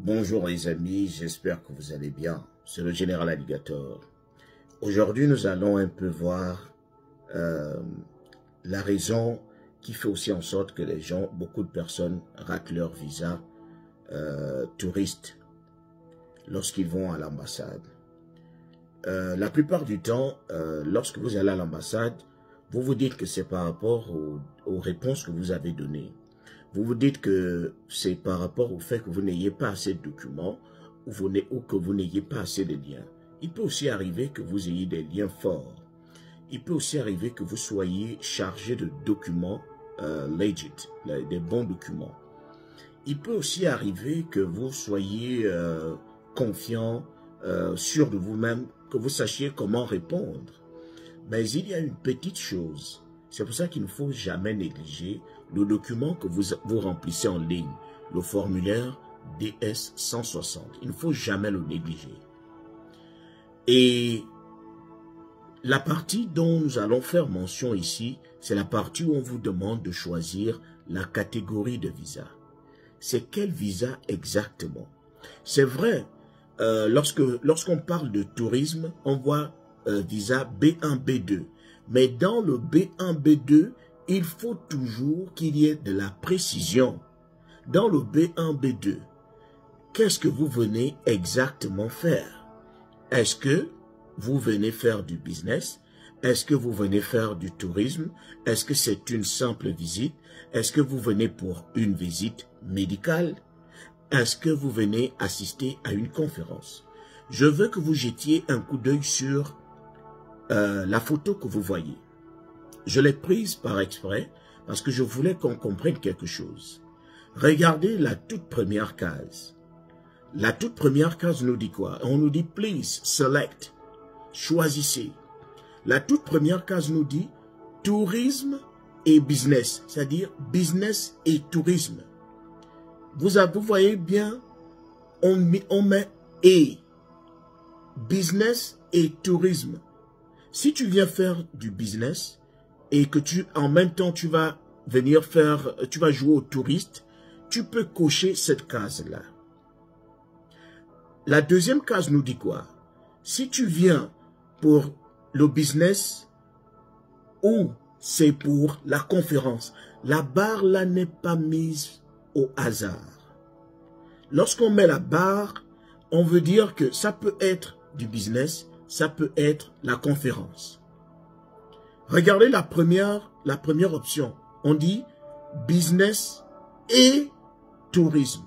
Bonjour les amis, j'espère que vous allez bien. C'est le Général Alligator. Aujourd'hui, nous allons un peu voir la raison qui fait aussi en sorte que les gens, beaucoup de personnes ratent leur visa touriste lorsqu'ils vont à l'ambassade. La plupart du temps, lorsque vous allez à l'ambassade, vous vous dites que c'est par rapport aux réponses que vous avez données. Vous vous dites que c'est par rapport au fait que vous n'ayez pas assez de documents ou que vous n'ayez pas assez de liens. Il peut aussi arriver que vous ayez des liens forts. Il peut aussi arriver que vous soyez chargé de documents legit, des bons documents. Il peut aussi arriver que vous soyez confiant, sûr de vous-même, que vous sachiez comment répondre. Mais il y a une petite chose. C'est pour ça qu'il ne faut jamais négliger le document que vous remplissez en ligne, le formulaire DS 160. Il ne faut jamais le négliger. Et la partie dont nous allons faire mention ici, c'est la partie où on vous demande de choisir la catégorie de visa. C'est quel visa exactement? C'est vrai, lorsqu'on parle de tourisme, on voit visa B1, B2. Mais dans le B1, B2, il faut toujours qu'il y ait de la précision. Dans le B1, B2, qu'est-ce que vous venez exactement faire? Est-ce que vous venez faire du business? Est-ce que vous venez faire du tourisme? Est-ce que c'est une simple visite? Est-ce que vous venez pour une visite médicale? Est-ce que vous venez assister à une conférence? Je veux que vous jetiez un coup d'œil sur la photo que vous voyez. Je l'ai prise par exprès parce que je voulais qu'on comprenne quelque chose. Regardez la toute première case. La toute première case nous dit quoi? On nous dit « Please select ». Choisissez. La toute première case nous dit « Tourisme et business », c'est-à-dire « business et tourisme ». Vous voyez bien, on met « et ». Business et tourisme. Si tu viens faire du business et que en même temps tu vas jouer au touriste, tu peux cocher cette case-là. La deuxième case nous dit quoi? Si tu viens pour le business ou c'est pour la conférence, la barre là n'est pas mise au hasard. Lorsqu'on met la barre, on veut dire que ça peut être du business, ça peut être la conférence. Regardez la première option. On dit business et tourisme.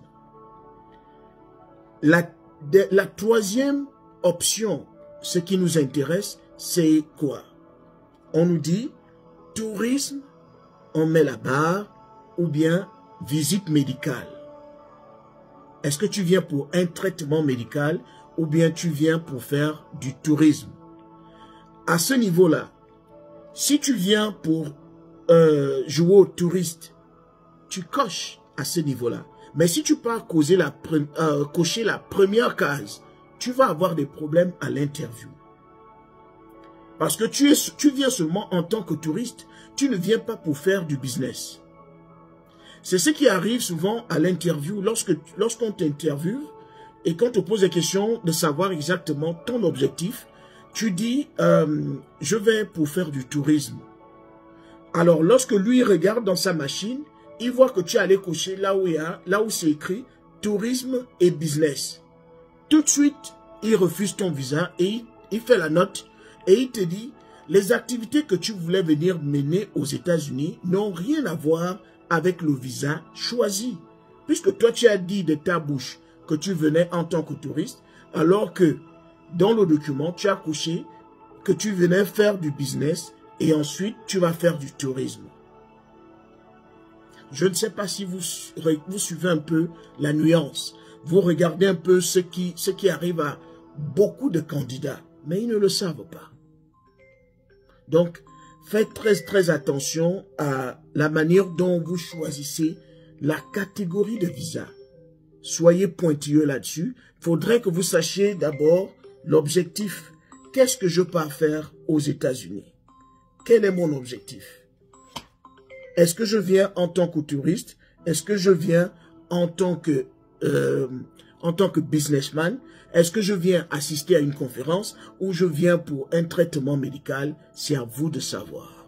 La troisième option, ce qui nous intéresse, c'est quoi? On nous dit tourisme, on met la barre, ou bien visite médicale. Est-ce que tu viens pour un traitement médical ou bien tu viens pour faire du tourisme? À ce niveau-là, si tu viens pour jouer au touriste, tu coches à ce niveau-là. Mais si tu pars cocher la première case, tu vas avoir des problèmes à l'interview. Parce que tu viens seulement en tant que touriste, tu ne viens pas pour faire du business. C'est ce qui arrive souvent à l'interview, lorsqu'on t'interviewe et qu'on te pose des questions de savoir exactement ton objectif, tu dis je vais pour faire du tourisme. Alors lorsque lui regarde dans sa machine, il voit que tu es allé cocher là où c'est écrit tourisme et business. Tout de suite, il refuse ton visa et il fait la note et il te dit les activités que tu voulais venir mener aux États-Unis n'ont rien à voir avec le visa choisi. Puisque toi, tu as dit de ta bouche que tu venais en tant que touriste, alors que dans le document, tu as couché que tu venais faire du business et ensuite, tu vas faire du tourisme. Je ne sais pas si vous suivez un peu la nuance. Vous regardez un peu ce qui arrive à beaucoup de candidats, mais ils ne le savent pas. Donc, faites très attention à la manière dont vous choisissez la catégorie de visa. Soyez pointilleux là-dessus. Il faudrait que vous sachiez d'abord l'objectif. Qu'est-ce que je pars faire aux États-Unis? Quel est mon objectif? Est-ce que je viens en tant que touriste? Est-ce que je viens en tant en tant que businessman? Est-ce que je viens assister à une conférence ou je viens pour un traitement médical? C'est à vous de savoir.